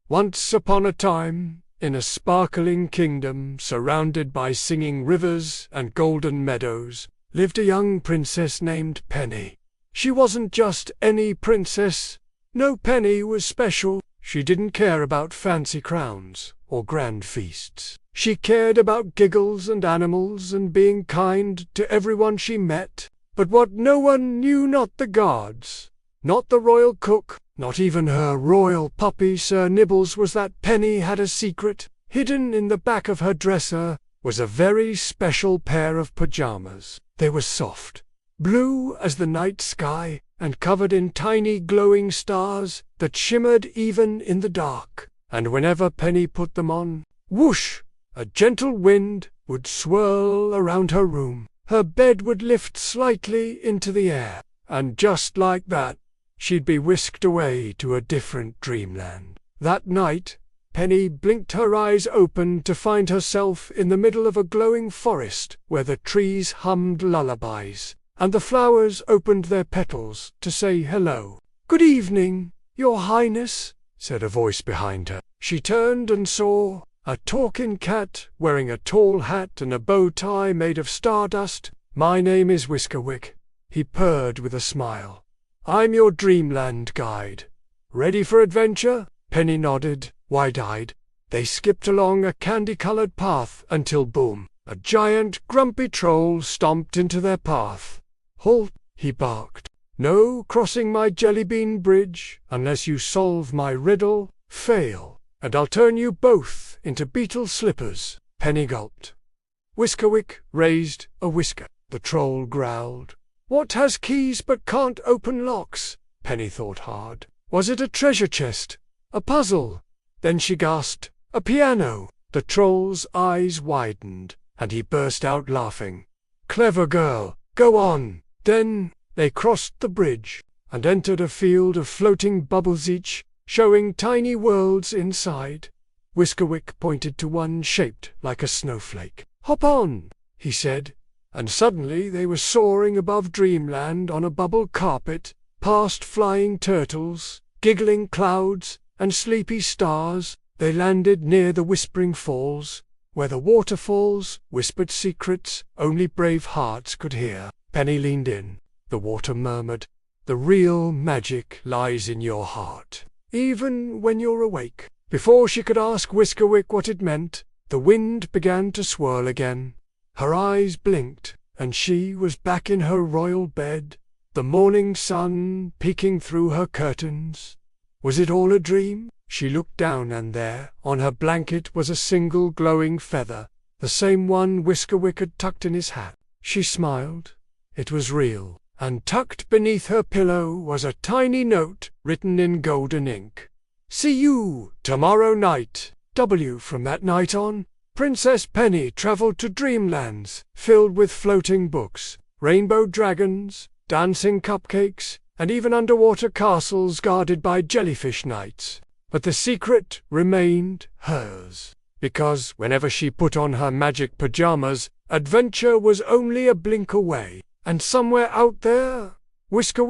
Once upon a time, in a sparkling kingdom surrounded by singing rivers and golden meadows, lived a young princess named Penny. She wasn't just any princess. No, Penny was special. She didn't care about fancy crowns or grand feasts. She cared about giggles and animals and being kind to everyone she met. But what no one knew, not the guards, not the royal cook, not even her royal puppy Sir Nibbles, was that Penny had a secret. Hidden in the back of her dresser was a very special pair of pajamas. They were soft, blue as the night sky, and covered in tiny glowing stars that shimmered even in the dark. And whenever Penny put them on, whoosh, a gentle wind would swirl around her room. Her bed would lift slightly into the air, and just like that, she'd be whisked away to a different dreamland. That night, Penny blinked her eyes open to find herself in the middle of a glowing forest where the trees hummed lullabies, and the flowers opened their petals to say hello. "Good evening, Your Highness," said a voice behind her. She turned and saw a talking cat wearing a tall hat and a bow tie made of stardust. "My name is Whisker," he purred with a smile. "I'm your Dreamland guide. Ready for adventure?" Penny nodded, wide-eyed. They skipped along a candy-colored path until boom, a giant grumpy troll stomped into their path. "Halt," he barked. "No crossing my jellybean bridge unless you solve my riddle. Fail, and I'll turn you both into beetle slippers." Penny gulped. Whisker raised a whisker. The troll growled. "What has keys but can't open locks?" Penny thought hard. Was it a treasure chest? A puzzle? Then she gasped, "A piano!" The troll's eyes widened, and he burst out laughing. "Clever girl, go on!" Then they crossed the bridge and entered a field of floating bubbles, each showing tiny worlds inside. Whisker pointed to one shaped like a snowflake. "Hop on," he said, and suddenly they were soaring above Dreamland on a bubble carpet, past flying turtles, giggling clouds, and sleepy stars. They landed near the Whispering Falls, where the waterfalls whispered secrets only brave hearts could hear. Penny leaned in. The water murmured, "The real magic lies in your heart, even when you're awake." Before she could ask Whisker what it meant, the wind began to swirl again. Her eyes blinked, and she was back in her royal bed, the morning sun peeking through her curtains. Was it all a dream? She looked down, and there, on her blanket, was a single glowing feather, the same one Whisker had tucked in his hat. She smiled. It was real, and tucked beneath her pillow was a tiny note written in golden ink. "See you tomorrow night." From that night on, Princess Penny traveled to dreamlands filled with floating books, rainbow dragons, dancing cupcakes, and even underwater castles guarded by jellyfish knights. But the secret remained hers, because whenever she put on her magic pajamas, adventure was only a blink away. And somewhere out there, Whisker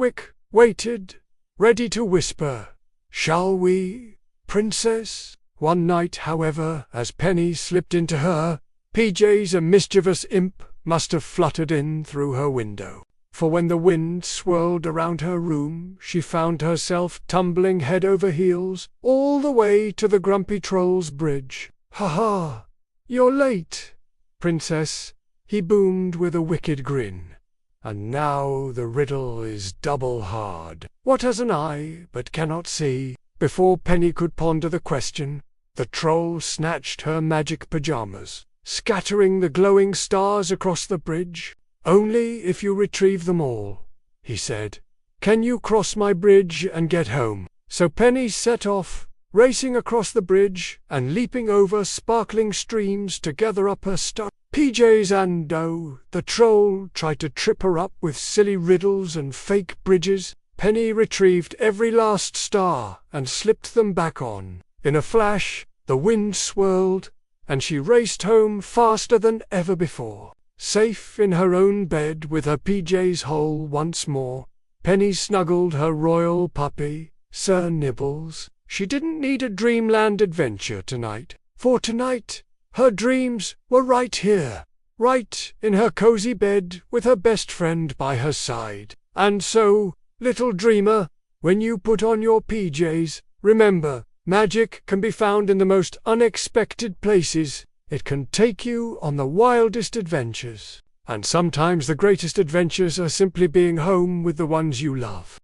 waited, ready to whisper, "Shall we, princess?" One night, however, as Penny slipped into her PJs, a mischievous imp must have fluttered in through her window. For when the wind swirled around her room, she found herself tumbling head over heels all the way to the grumpy troll's bridge. "Ha ha! You're late, princess," he boomed with a wicked grin. "And now the riddle is double hard. What has an eye but cannot see?" Before Penny could ponder the question, the troll snatched her magic pajamas, scattering the glowing stars across the bridge. "Only if you retrieve them all," he said, "can you cross my bridge and get home." So Penny set off, racing across the bridge and leaping over sparkling streams to gather up her stuff. PJs, and the troll tried to trip her up with silly riddles and fake bridges. Penny retrieved every last star and slipped them back on. In a flash, the wind swirled, and she raced home faster than ever before. Safe in her own bed with her PJs whole once more, Penny snuggled her royal puppy, Sir Nibbles. she didn't need a Dreamland adventure tonight, for tonight her dreams were right here, right in her cozy bed with her best friend by her side. And so, little dreamer, when you put on your PJs, remember, magic can be found in the most unexpected places. It can take you on the wildest adventures. And sometimes the greatest adventures are simply being home with the ones you love.